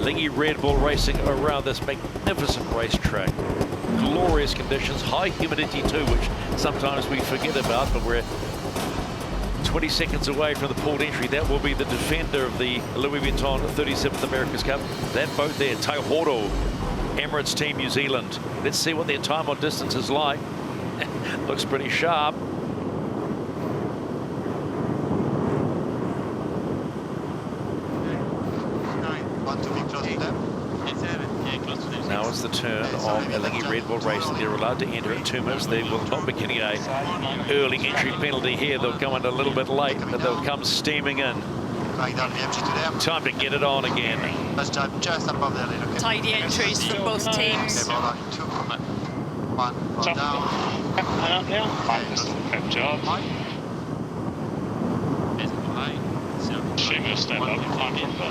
Alinghi Red Bull racing around this magnificent racetrack. Glorious conditions, high humidity too, which sometimes we forget about, but we're 20 seconds away from the port entry. That will be the defender of the Louis Vuitton 37th America's Cup. That boat there, Taihoro, Emirates Team New Zealand. Let's see what their time on distance is like. Looks pretty sharp. Now it's the turn of Alinghi Red Bull Racing. They're allowed to enter at 2 minutes. They will not be getting a early entry penalty here. They'll come in a little bit late, but they'll come steaming in. Time to get it on again. Tidy entries from both teams. Good job.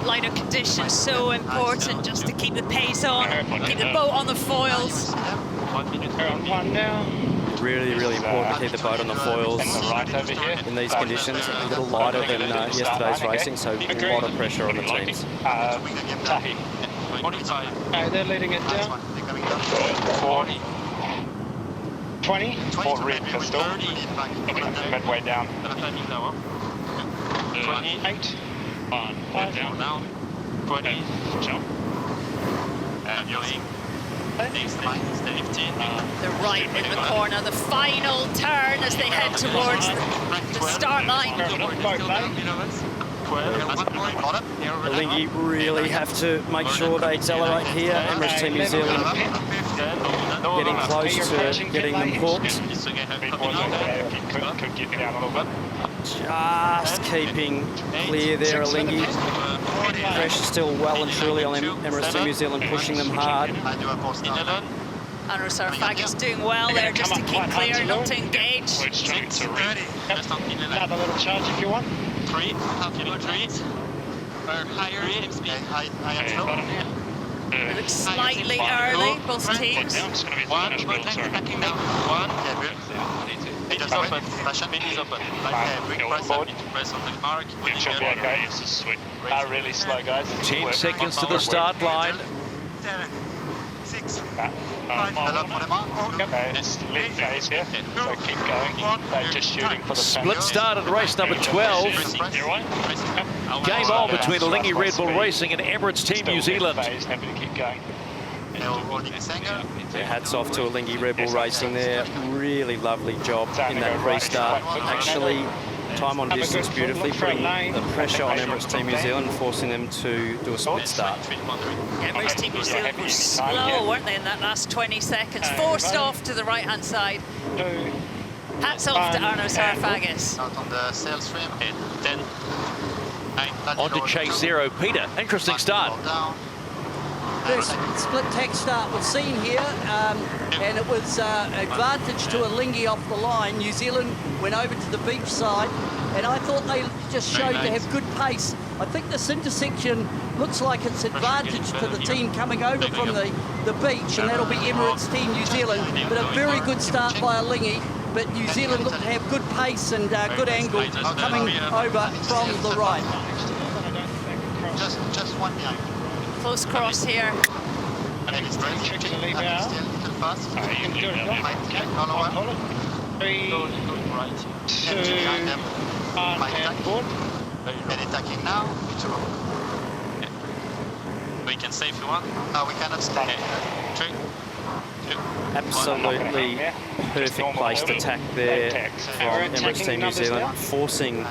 Lighter conditions so important just to keep the pace on, keep the boat on the foils. Really, really important to keep the boat on the foils in these conditions. A little lighter than yesterday's racing, so a lot of pressure on the teams. They're leading it down. 40. 20. 4 red pistol. Midway down. 28. On. Down. 20. Jump. And going. 15. They're right in the corner, the final turn as they head towards the start line. Alinghi really have to make sure they accelerate here. Emirates Team New Zealand getting close to getting them hooked. Just keeping clear there, Alinghi. Pressure still well and truly on Emirates Team New Zealand, pushing them hard. Andrew Sarfagis doing well there just to keep clear, not to engage. Another little charge if you want. 3. It looks slightly early, both teams. Really slow, guys. 10 seconds to the start line. 6. Left phase here, so keep going. They're just shooting for the Split start at race number 12. Game on between Alinghi Red Bull Racing and Emirates Team New Zealand. Keep going. Hats off to Alinghi Red Bull Racing there. Really lovely job in that restart. Actually, time on distance beautifully, putting the pressure on Emirates Team New Zealand, forcing them to do a split start. Emirates Team New Zealand were slow, weren't they, in that last 20 seconds? Forced off to the right-hand side. Hats off to Arno Sarfagis. On the sail stream, 10. On to chase 0. Peter, interesting start. First split tack start was seen here, and it was advantage to Alinghi off the line. New Zealand went over to the beach side, and I thought they just showed to have good pace. I think this intersection looks like it's advantage to the team coming over from the beach, and that'll be Emirates Team New Zealand. But a very good start by Alinghi, but New Zealand looked to have good pace and good angle coming over from the right. Just one behind. Close cross here. Tricky to leave out. You can do it. 3, 2, and board. And attacking now. 2. We can stay if you want. No, we cannot stay. 3, 2. Absolutely perfect place to tack there from Emirates Team New Zealand, forcing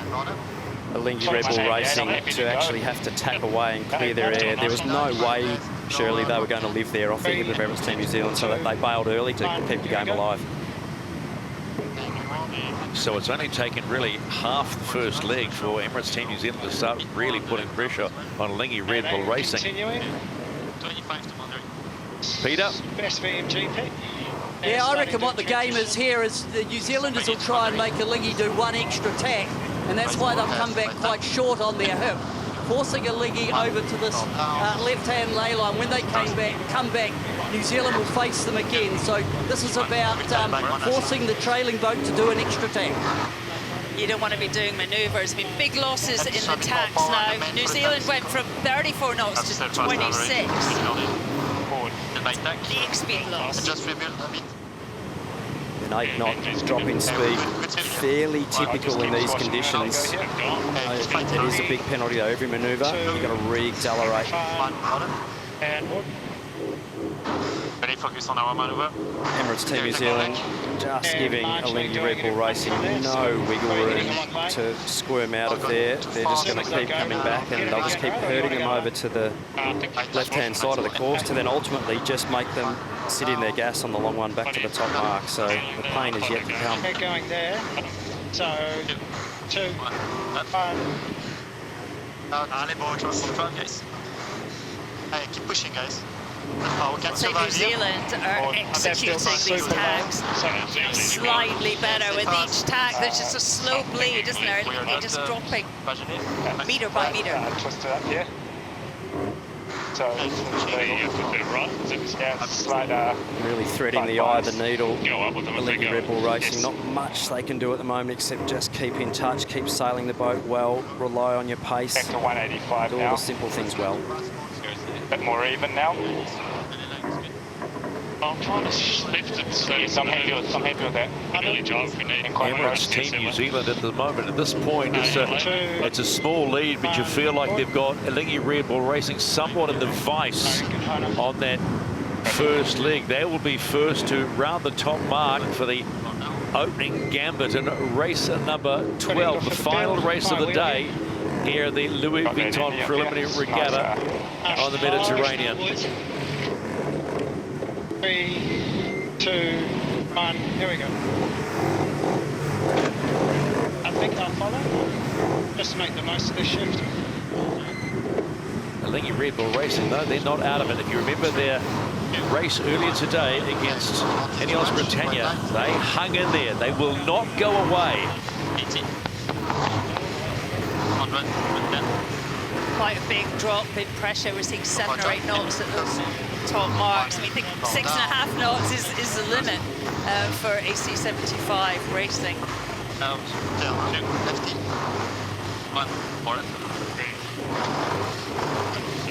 Alinghi Red Bull Racing to actually have to tack away and clear their air. There was no way, surely, they were going to live there off the hip of Emirates Team New Zealand, so that they bailed early to keep the game alive. So it's only taken really half the first leg for Emirates Team New Zealand to start really putting pressure on Alinghi Red Bull Racing. 25 to 100. Peter? Best VMGP. Yeah, I reckon what the game is here is the New Zealanders will try and make Alinghi do one extra tack, and that's why they'll come back quite short on their hip, forcing Alinghi over to this left-hand lay line. When they come back, New Zealand will face them again. So this is about forcing the trailing boat to do an extra tack. you don't want to be doing manoeuvres. I mean, big losses in the tacks now. New Zealand went from 34 knots to 26. Big speed loss. Just rebuild a bit. An 8-knot drop in speed, fairly typical in these conditions. It is a big penalty though, every manoeuvre, you've got to re-accelerate. Very focused on our maneuver. Emirates Team New Zealand just giving Alinghi Red Bull Racing no wiggle room to squirm out of there. They're just going to keep coming back and they'll just keep herding them over to the left-hand side of the course to then ultimately just make them sit in their gas on the long one back to the top mark. So the pain is yet to come. They're going there. So, 2, 1. Allez, bon, guys. Hey, keep pushing, guys. So New Zealand are executing these tags slightly better. With each tag, there's just a slow bleed, isn't there? They're just dropping metre by metre. Twist it up here. So, slight, really threading the eye of the needle. Alinghi Red Bull Racing, not much they can do at the moment except just keep in touch, keep sailing the boat well, rely on your pace, back to 185 do all now. the simple things well. A bit more even now. I'm trying to lift it so Yes, I'm happy with that. really job we need. Emirates Team New Zealand at the moment, at this point, it's a small lead, but you feel like they've got Alinghi Red Bull Racing somewhat in the vice on that first leg. They will be first to round the top mark for the opening gambit in race number 12, the final race of the day here at the Louis Vuitton Preliminary Regatta on the Mediterranean. 3, 2, 1, here we go. I think I'll follow, just to make the most of this shift. Alinghi Red Bull Racing, though, they're not out of it. If you remember their race earlier today against Ineos Britannia, they hung in there. They will not go away. 80. 110. Quite a big drop in pressure. We're seeing 7 or 8 knots at those top marks. I mean, I think 6.5 knots is the limit for AC75 racing. Now, 2, 50. 1, 4.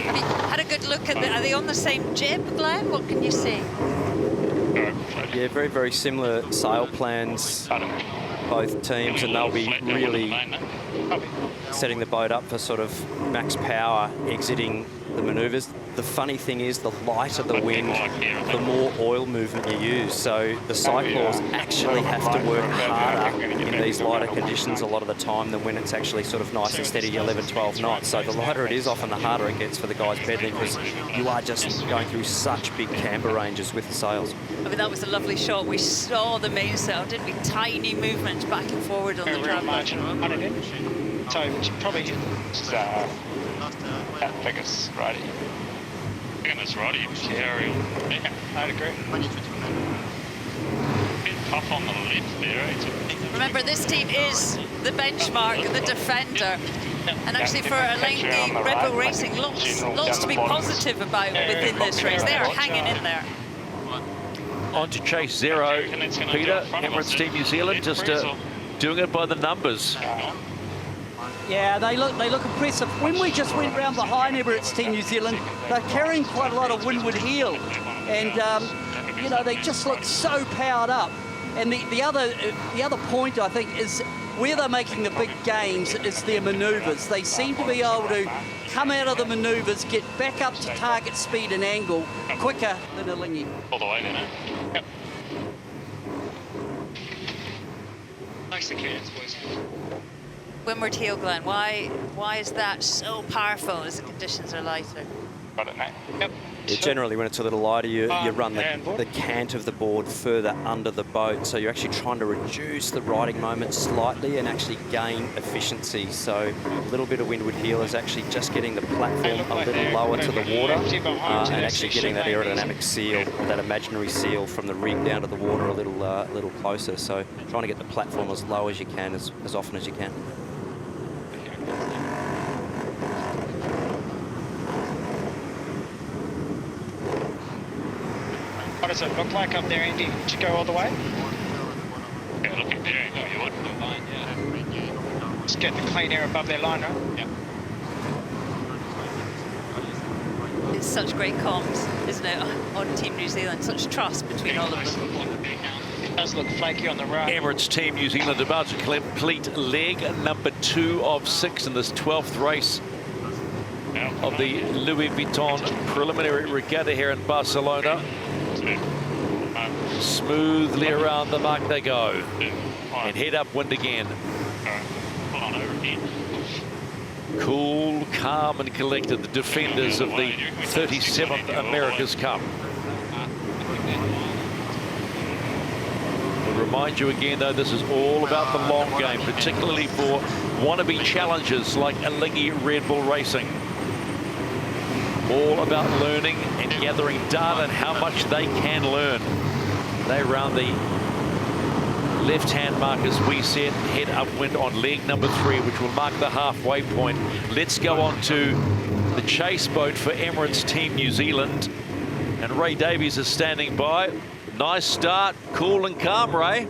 Have you had a good look at are they on the same jib, Glenn? What can you see? Yeah, very, very similar sail plans, both teams, and they'll be really setting the boat up for sort of max power exiting the manoeuvres. The funny thing is, the lighter the wind, the more oil movement you use. So the cyclists actually have to work harder in these lighter conditions a lot of the time than when it's actually sort of nice and steady 11, 12 knots. So the lighter it is, often the harder it gets for the guys pedaling, because you are just going through such big camber ranges with the sails. I mean, that was a lovely shot. We saw the mainsail, didn't we? Tiny movement back and forward on the Real drag. margin on it in. So probably that biggest righty. I think it's righty, aerial. Yeah, I'd agree. bit tough on the left there. Remember, this team is the benchmark, the defender. And actually for Alinghi Red Bull Racing, lots to be positive about within this race. They are hanging in there. On to chase 0, Peter, Emirates Team New Zealand, just doing it by the numbers. Yeah, they look impressive. When we just went round behind Emirates Team New Zealand, they're carrying quite a lot of windward heel, and you know, they just look so powered up. And the other point, I think, is where they're making the big gains is their manoeuvres. They seem to be able to come out of the manoeuvres, get back up to target speed and angle quicker than Alinghi. All the way then, eh? Yep. Thanks to clearance, boys. Windward heel, Glenn. Why is that so powerful as the conditions are lighter? Got it, mate. Yep. Yeah, generally, when it's a little lighter, you run the cant of the board further under the boat, so you're actually trying to reduce the riding moment slightly and actually gain efficiency. So a little bit of windward heel is actually just getting the platform a little lower to the water and actually getting that aerodynamic seal, or that imaginary seal from the rig down to the water a little closer. So trying to get the platform as low as you can, as often as you can. What does it look like up there, Andy? Did you go all the way? Yeah, looking there, you would. Just get the clean air above their line, right? Yeah. It's such great comms, isn't it, on Team New Zealand? Such trust between all of them. It does look flaky on the right. Emirates Team New Zealand about to complete leg number 2 of 6 in this 12th race of the Louis Vuitton Preliminary Regatta here in Barcelona. Smoothly around the mark they go. And head upwind again. Cool, calm and collected, the defenders of the 37th America's Cup. I'll remind you again, though, this is all about the long game, particularly for wannabe challengers like Alinghi Red Bull Racing. All about learning and gathering data and how much they can learn. They round the left-hand mark as we set, head upwind on leg number 3, which will mark the halfway point. Let's go on to the chase boat for Emirates Team New Zealand. And Ray Davies is standing by. Nice start, cool and calm, Ray.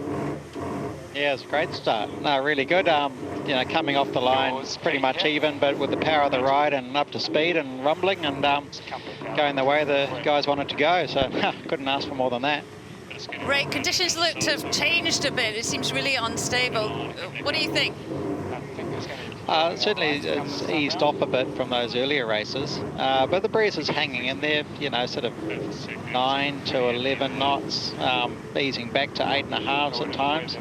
Yeah, it's a great start. No, really good. You know, coming off the line, it's pretty much even, but with the power of the ride and up to speed and rumbling and going the way the guys wanted to go. So couldn't ask for more than that. Ray, conditions look to have changed a bit. It seems really unstable. What do you think? Certainly it's eased off a bit from those earlier races, but the breeze is hanging in there, you know, sort of 9 to 11 knots, easing back to 8.5 at times.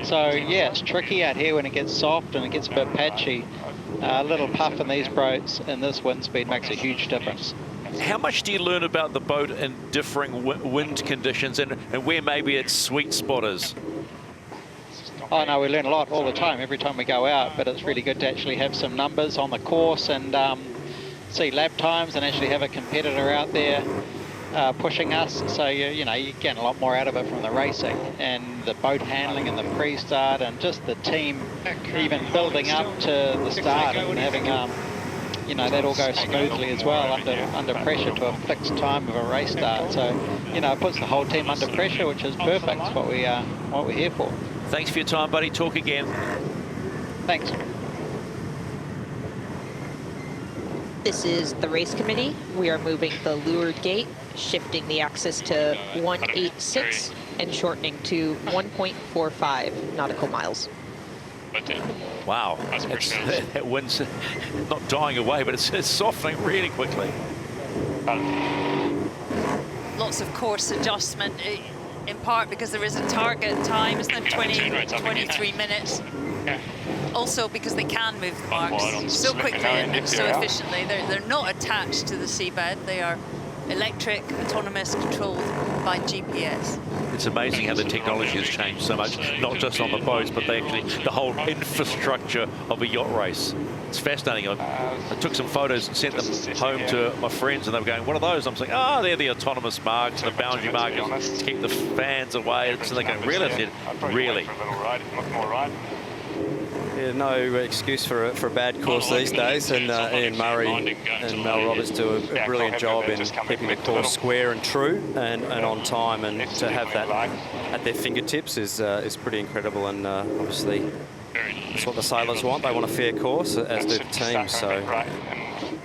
So yeah, it's tricky out here when it gets soft and it gets a bit patchy. A little puff in these boats and this wind speed makes a huge difference. How much do you learn about the boat in differing wind conditions and where maybe its sweet spot is? Oh no, we learn a lot all the time, every time we go out, but it's really good to actually have some numbers on the course and see lap times and actually have a competitor out there pushing us. So you know, you get a lot more out of it from the racing and the boat handling and the pre-start and just the team even building up to the start and having you know, that all goes smoothly as well under pressure to a fixed time of a race start. So, you know, it puts the whole team under pressure, which is perfect. It's what we're here for. Thanks for your time, buddy. Talk again. Thanks. This is the race committee. We are moving the leeward gate, shifting the axis to 186 and shortening to 1.45 nautical miles. Wow, that wind's not dying away, but it's softening really quickly. Lots of course adjustment, in part because there is a target time, isn't it? 23 minutes. Also because they can move the marks so quickly and so efficiently. They're not attached to the seabed. They are electric, autonomous, controlled by GPS. It's amazing how the technology has changed so much, not just on the boats, but the whole infrastructure of a yacht race. It's fascinating. I took some photos and sent them home to my friends, and they were going, what are those? I'm saying, oh, they're the autonomous marks, the boundary markers to keep the fans away. So they're going, really? I said, really? Yeah, no excuse for a bad course these days, and Ian Murray and Mel Roberts do a brilliant job in keeping the course square and true and on time, and to have that at their fingertips is pretty incredible. And obviously that's what the sailors want. They want a fair course, as do the team, so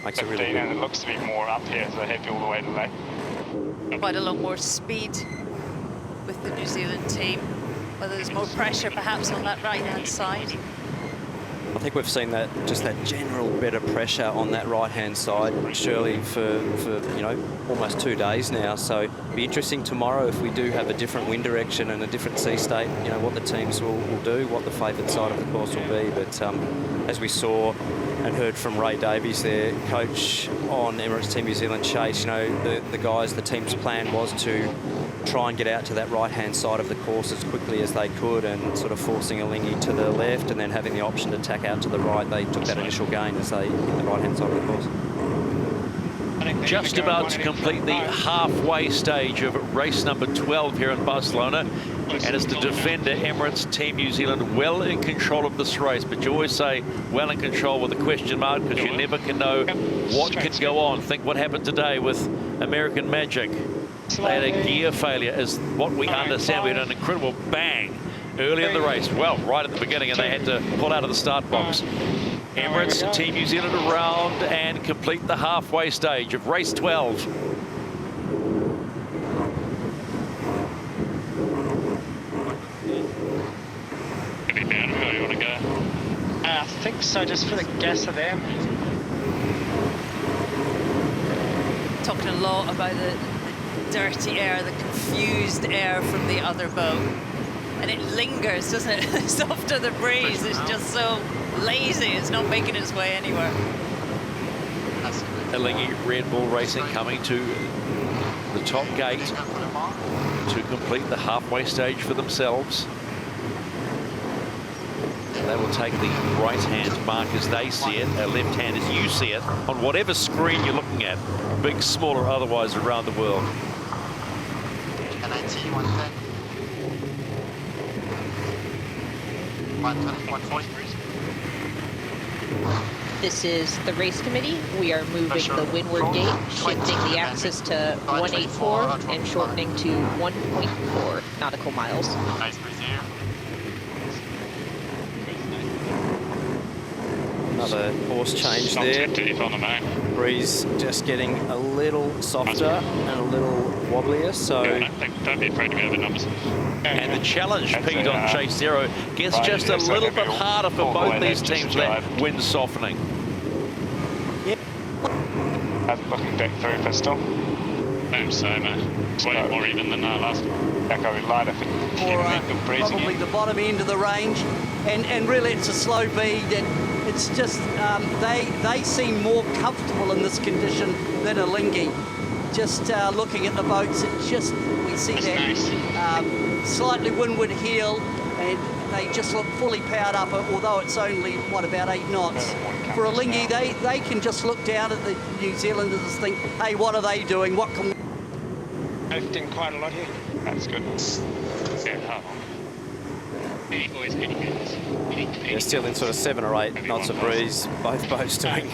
makes it really good. And it looks to be more up here, so happy all the way to lake. Quite a lot more speed with the New Zealand team. Whether there's more pressure perhaps on that right-hand side. I think we've seen that, just that general better pressure on that right-hand side, surely for you know, almost 2 days now. So it'll be interesting tomorrow if we do have a different wind direction and a different sea state, you know, what the teams will do, what the favoured side of the course will be. But as we saw and heard from Ray Davies, their coach on Emirates Team New Zealand Chase, you know, the guys, the team's plan was to try and get out to that right-hand side of the course as quickly as they could, and sort of forcing Alinghi to the left and then having the option to tack out to the right. They took that initial gain as they hit the right-hand side of the course. Just about to complete the halfway stage of race number 12 here in Barcelona, and it's the defender Emirates Team New Zealand well in control of this race. But you always say well in control with a question mark, because you never can know what can go on. Think what happened today with American Magic. They had a gear failure, is what we understand. We had an incredible bang early in the race. Well, right at the beginning, and they had to pull out of the start box. Emirates Team New Zealand around and complete the halfway stage of race 12. Where do you want to go? I think so, just for the gas of them. Talking a lot about the dirty air, the confused air from the other boat. And it lingers, doesn't it? It's after the breeze, it's just so lazy, it's not making its way anywhere. Alinghi Red Bull Racing coming to the top gate to complete the halfway stage for themselves. They will take the right-hand mark as they see it, left hand as you see it, on whatever screen you're looking at, big, small, or otherwise around the world. Can I see 110? 120, 140, please. This is the race committee. We are moving the windward gate, shifting the axis to 184 and shortening to 1.4 nautical miles. Nice breeze here. Another course change there. Breeze just getting a little softer and a little wobblier, so... Don't be afraid to go over numbers. And the challenge, Pete, on Chase Zero gets just a little bit harder for both these teams, that wind softening. Looking back through pistol. So, it's way more even than last. Back over lighter. Probably the bottom end of the range, and really it's a slow bead, and it's just they seem more comfortable in this condition than Alinghi. Just looking at the boats, it just, we see that slightly windward heel, and they just look fully powered up, although it's only, what, about 8 knots. For Alinghi, they can just look down at the New Zealanders and think, hey, what are they doing? What can we... Lifting quite a lot here. That's good. They're still in sort of 7 or 8 knots of breeze, both boats doing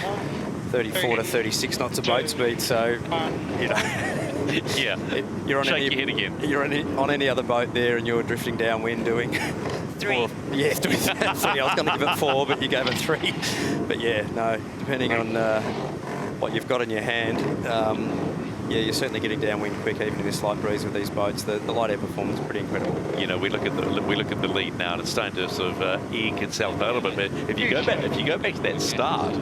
34 to 36 knots of boat speed, so, you know... Yeah, you're on shake your head again. You're on any other boat there and you're drifting downwind doing... 3. Yeah, doing 3. I was going to give it 4, but you gave it 3. But yeah, no, depending on what you've got in your hand, yeah, you're certainly getting downwind quick, even in this light breeze with these boats. The light air performance is pretty incredible. You know, we look at the lead now, and it's starting to sort of eke itself out a little bit. But if you go back to that start,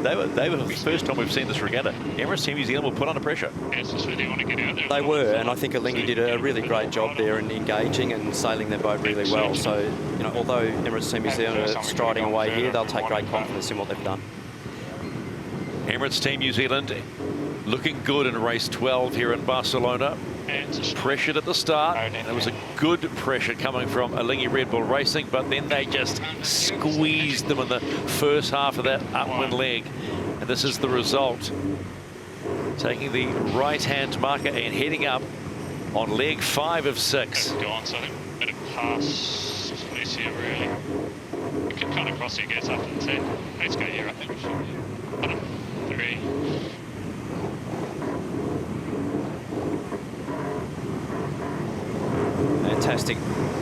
they were the first time we've seen this regatta. Emirates Team New Zealand will put under pressure. They were, and I think Alinghi did a really great job there in engaging and sailing their boat really well. So, you know, although Emirates Team New Zealand are striding away here, they'll take great confidence in what they've done. Emirates Team New Zealand looking good in race 12 here in Barcelona. Pressured at the start. There was a good pressure coming from Alinghi Red Bull Racing, but then they just squeezed them in the first half of that upwind leg. And this is the result. Taking the right-hand marker and heading up on leg 5 of 6. Go on, so I think a bit of pass loose here, really. We can kind of cross it, gets up and 10. Let's go here, I think. 3. Fantastic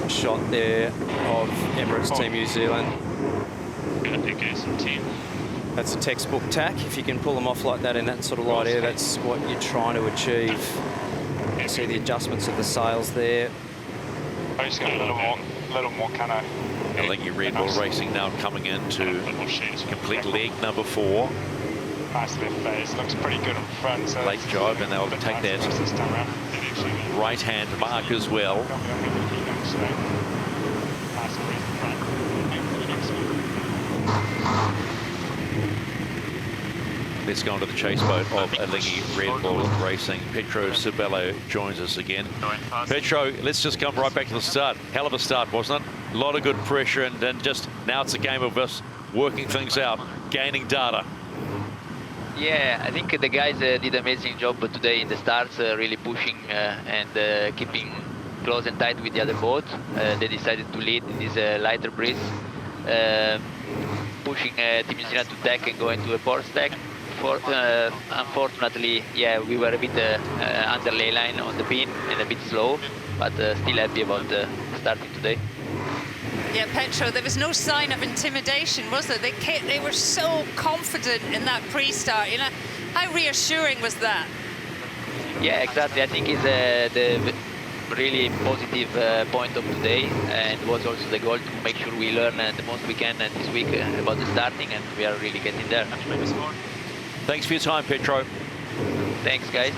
shot there of Emirates Team New Zealand. That's a textbook tack. If you can pull them off like that in that sort of light air, that's what you're trying to achieve. You see the adjustments of the sails there. I just got a little more kind of... Alinghi Red Bull Racing now coming in to complete leg number 4. Nice left face, looks pretty good in front. So late job, and they'll take that right-hand mark as well. Let's go on to the chase boat of Alinghi Red Bull Racing. Petro Sabello joins us again. Petro, let's just come right back to the start. Hell of a start, wasn't it? A lot of good pressure, and then just now it's a game of us working things out, gaining data. Yeah, I think the guys did an amazing job today in the starts, really pushing and keeping close and tight with the other boat. They decided to lead in this lighter breeze, pushing Team New Zealand to tack and go into a port stack. Unfortunately, yeah, we were a bit under ley line on the pin and a bit slow, but still happy about starting today. Yeah, Petro, there was no sign of intimidation, was there? They were so confident in that pre-start. You know, how reassuring was that? Yeah, exactly. I think it's the really positive point of today, and was also the goal to make sure we learn the most we can this week about the starting, and we are really getting there. Thanks for your time, Petro. Thanks, guys.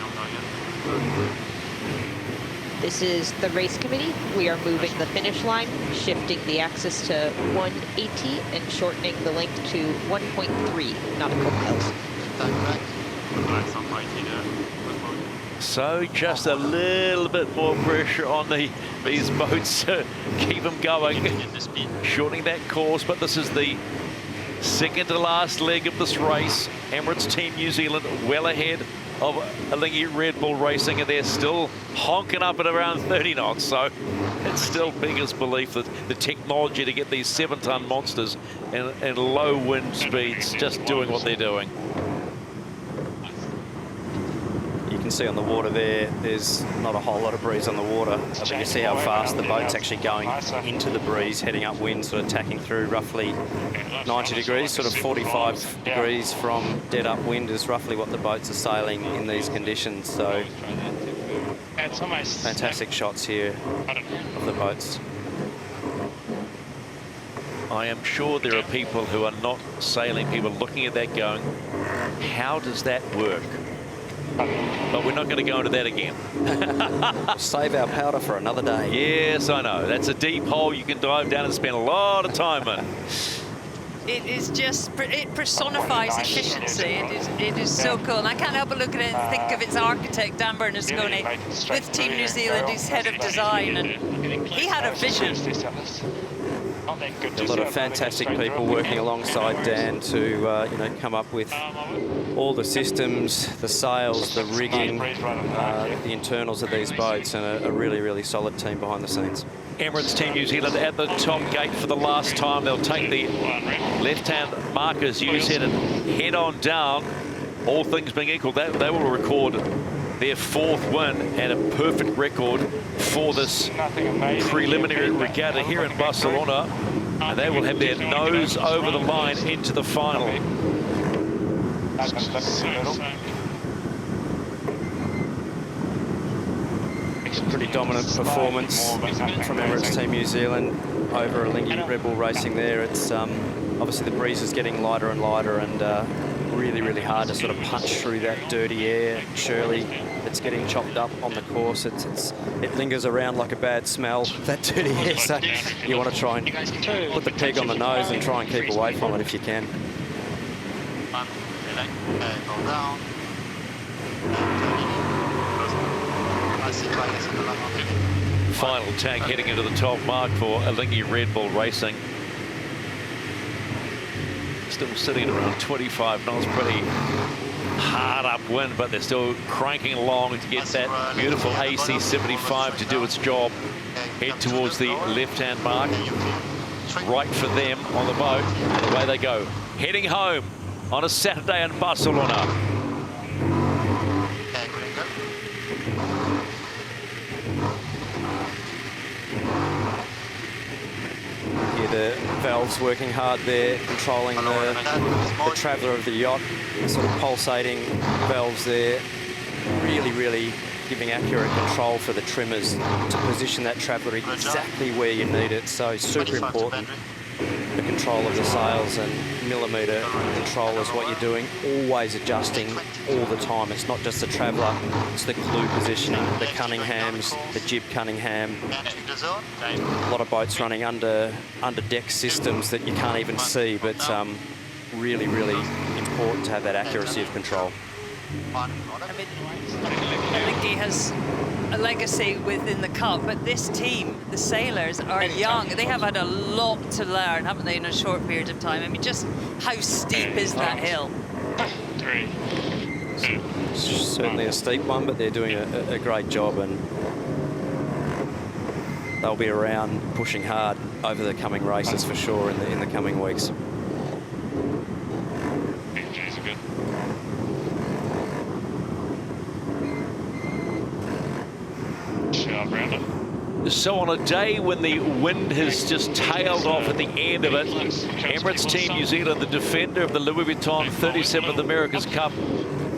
This is the race committee. We are moving the finish line, shifting the axis to 180 and shortening the length to 1.3 nautical miles. So just a little bit more pressure on these boats to keep them going, shortening that course. But this is the second to last leg of this race. Emirates Team New Zealand well ahead of Alinghi Red Bull Racing, and they're still honking up at around 30 knots. So it's still biggest belief that the technology to get these 7-ton monsters and low wind speeds just doing what they're doing. You can see on the water there's not a whole lot of breeze on the water, but you see how fast the boat's actually going into the breeze, heading upwind, sort of tacking through roughly 90 degrees, sort of 45 degrees from dead upwind is roughly what the boats are sailing in these conditions. So fantastic shots here of the boats. I am sure there are people who are not sailing, people looking at that going, how does that work? But we're not going to go into that again. Save our powder for another day. Yes, I know. That's a deep hole you can dive down and spend a lot of time in. It is just, it personifies efficiency. It is so cool. And I can't help but look at it and think of its architect, Dan Bernasconi, with Team New Zealand, who's head of design. And he had a vision. A lot of fantastic people working alongside Dan to you know, come up with all the systems, the sails, the rigging, the internals of these boats, and a really, really solid team behind the scenes. Emirates Team New Zealand at the top gate for the last time. They'll take the left-hand markers, you said, and head on down. All things being equal, they will record their 4th win and a perfect record for this preliminary regatta here in Barcelona, and they will have their nose over the line into the final. Pretty dominant performance from Emirates Team New Zealand over Alinghi Red Bull Racing there. It's obviously the breeze is getting lighter and lighter, and really, really hard to sort of punch through that dirty air. Surely it's getting chopped up on the course. It lingers around like a bad smell, that dirty air. So you want to try and put the peg on the nose and try and keep away from it if you can. Go down. Final tag heading into the top mark for Alinghi Red Bull Racing. Still sitting at around 25 knots, pretty hard upwind, but they're still cranking along to get that beautiful AC-75 to do its job. Head towards the left-hand mark. Right for them on the boat, and away they go. Heading home on a Saturday in Barcelona. The valves working hard there, controlling the traveller of the yacht, sort of pulsating valves there, really, really giving accurate control for the trimmers to position that traveller exactly where you need it. So super important, the control of the sails, and millimetre control is what you're doing, always adjusting all the time. It's not just the traveller, it's the clue positioning, the Cunninghams, the jib Cunningham. A lot of boats running under deck systems that you can't even see, but really, really important to have that accuracy of control. I mean, Alinghi has a legacy within the Cup, but this team, the sailors, are young. They have had a lot to learn, haven't they, in a short period of time? I mean, just how steep is that hill? Certainly a steep one, but they're doing a great job, and they'll be around pushing hard over the coming races for sure in the coming weeks. So on a day when the wind has just tailed off at the end of it, Emirates Team New Zealand, the defender of the Louis Vuitton 37th America's Cup,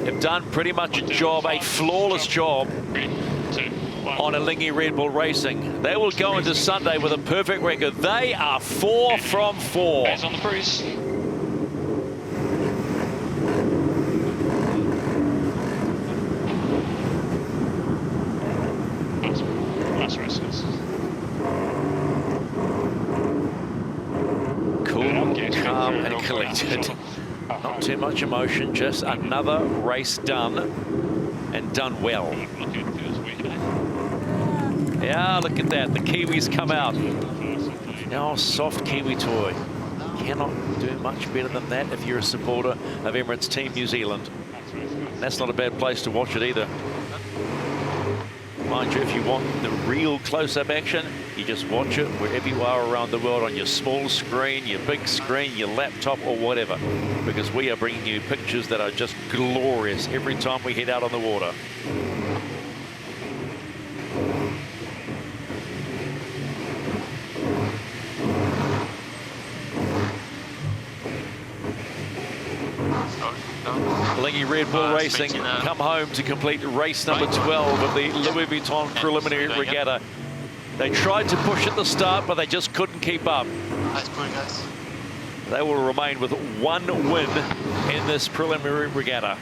have done pretty much a job, a flawless job on Alinghi Red Bull Racing. They will go into Sunday with a perfect record. They are 4 from 4. Hands on the cruise. Nice races. Cool, calm and collected. Not too much emotion, just another race done, and done well. Yeah, look at that. The Kiwis come out. Oh, soft Kiwi toy. Cannot do much better than that if you're a supporter of Emirates Team New Zealand. And that's not a bad place to watch it either. Mind you, if you want the real close-up action, you just watch it wherever you are around the world on your small screen, your big screen, your laptop or whatever, because we are bringing you pictures that are just glorious every time we head out on the water. Alinghi Red Bull Racing come home to complete race number 12 of the Louis Vuitton Preliminary Regatta. They tried to push at the start, but they just couldn't keep up. Nice pull, guys. They will remain with 1 win in this preliminary regatta.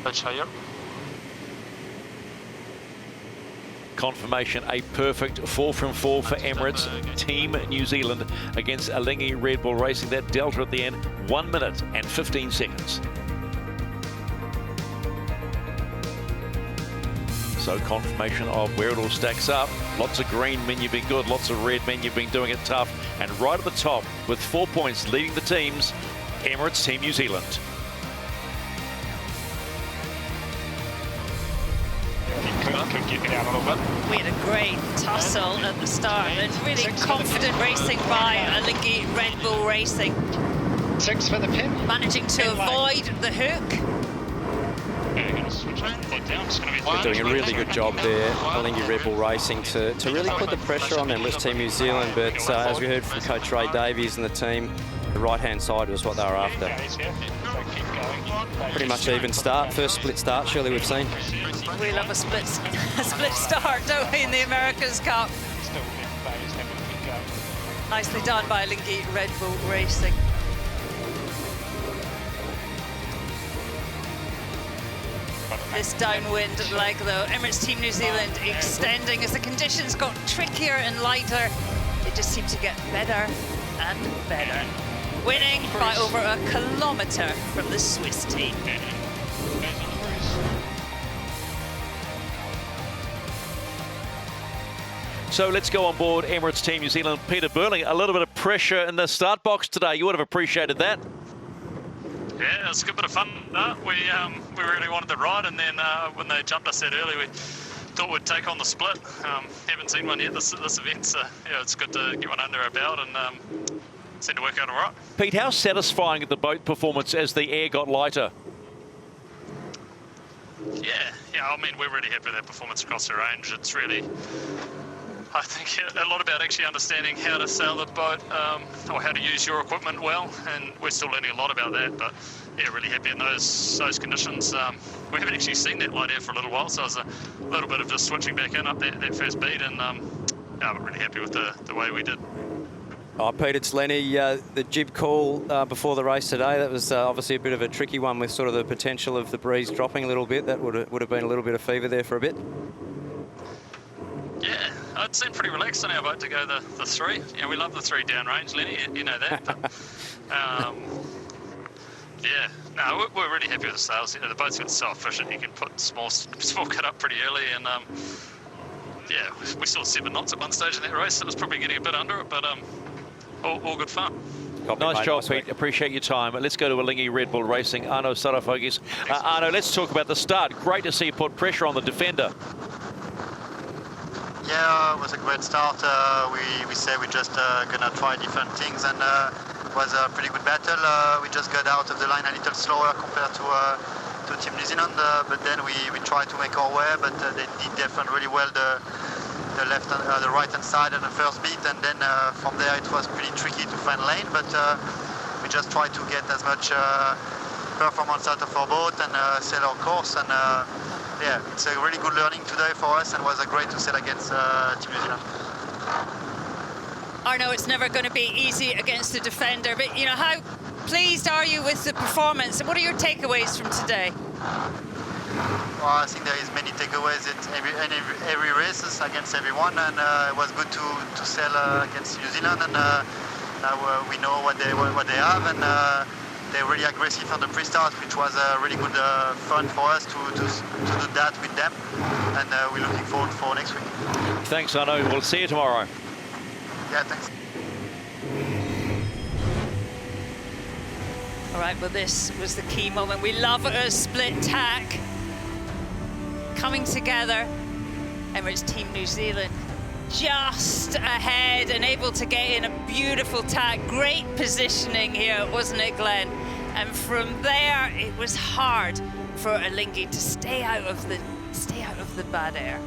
Touch higher. Confirmation, a perfect 4 from 4 for Emirates Team New Zealand against Alinghi Red Bull Racing. That delta at the end, 1 minute and 15 seconds. So confirmation of where it all stacks up. Lots of green mean you've been good, lots of red mean you've been doing it tough. And right at the top with 4 points leading the teams, Emirates Team New Zealand. We had a great tussle at the start and really confident racing by Alinghi Red Bull Racing. 6 for the pin. Managing to avoid the hook. They're doing a really good job there, Alinghi Red Bull Racing, to really put the pressure on Emirates Team New Zealand. But as we heard from Coach Ray Davies and the team, the right-hand side was what they were after. Pretty much even start, first split start surely we've seen. We love a split start, don't we, in the America's Cup. Nicely done by Alinghi Red Bull Racing. This downwind leg though, Emirates Team New Zealand extending as the conditions got trickier and lighter. It just seemed to get better and better. Winning by over a kilometre from the Swiss team. So let's go on board Emirates Team New Zealand. Peter Burling, a little bit of pressure in the start box today. You would have appreciated that. Yeah, it's a good bit of fun. We really wanted the ride, and then when they jumped us that early, we thought we'd take on the split. Haven't seen one yet this event, so yeah, it's good to get one under our belt, and seemed to work out all right. Pete, how satisfying the boat performance as the air got lighter? Yeah, I mean, we're really happy with that performance across the range. It's really, I think, a lot about actually understanding how to sail the boat, or how to use your equipment well, and we're still learning a lot about that, but yeah, really happy in those conditions. We haven't actually seen that light air for a little while, so it was a little bit of just switching back in up that first beat, and yeah, we're really happy with the way we did. Oh, Pete, it's Lenny. The jib call before the race today, that was obviously a bit of a tricky one with sort of the potential of the breeze dropping a little bit. That would have been a little bit of fever there for a bit. Yeah, it seemed pretty relaxed on our boat to go the 3. You know, we love the 3 downrange, Lenny, you know that. But, yeah, no, we're really happy with the sails. You know, the boat's got so efficient, you can put small cut up pretty early, and yeah, we saw 7 knots at one stage in that race, so it was probably getting a bit under it, but all good fun. Nice job, Pete. Appreciate your time. Let's go to Alinghi Red Bull Racing. Arno Sarafogis. Arno, let's talk about the start. Great to see you put pressure on the defender. Yeah, it was a great start. We said we're just gonna try different things, and It was a pretty good battle. We just got out of the line a little slower compared to Team New Zealand, but then we tried to make our way, but they did defend really well the left and the right hand side on the first beat, and then from there it was pretty tricky to find lane, but we just tried to get as much performance out of our boat and sail our course, and yeah, it's a really good learning today for us, and was great to sail against Team New Zealand. Arno, it's never going to be easy against a defender, but you know, how pleased are you with the performance? What are your takeaways from today? Well, I think there is many takeaways at every races against everyone, and it was good to sail against New Zealand, and now we know what they have, and they're really aggressive on the pre-start, which was really good fun for us to do that with them, and we're looking forward for next week. Thanks, Arno. We'll see you tomorrow. Yeah, thanks. All right, well, this was the key moment. We love a split tack coming together. Emirates Team New Zealand just ahead and able to get in a beautiful tack. Great positioning here, wasn't it, Glenn? And from there, it was hard for Alinghi to stay out of the bad air.